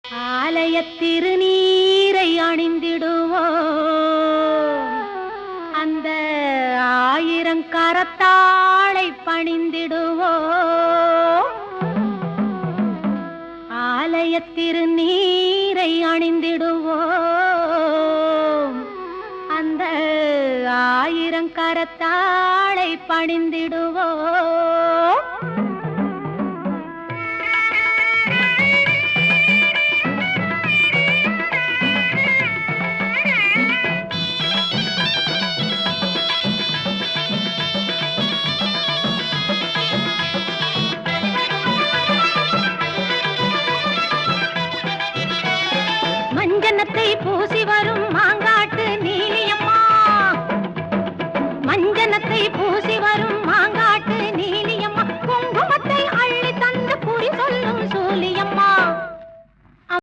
ஆலய திருநீரை அணிந்திடுவோம், அந்த ஆயிரங்கரத்தாளை பணிந்திடுவோம். ஆலய திருநீரை அணிந்திடுவோம், அந்த ஆயிரங்கரத்தாளை பணிந்திடுவோம். மஞ்சனத்தை பூசி வரும்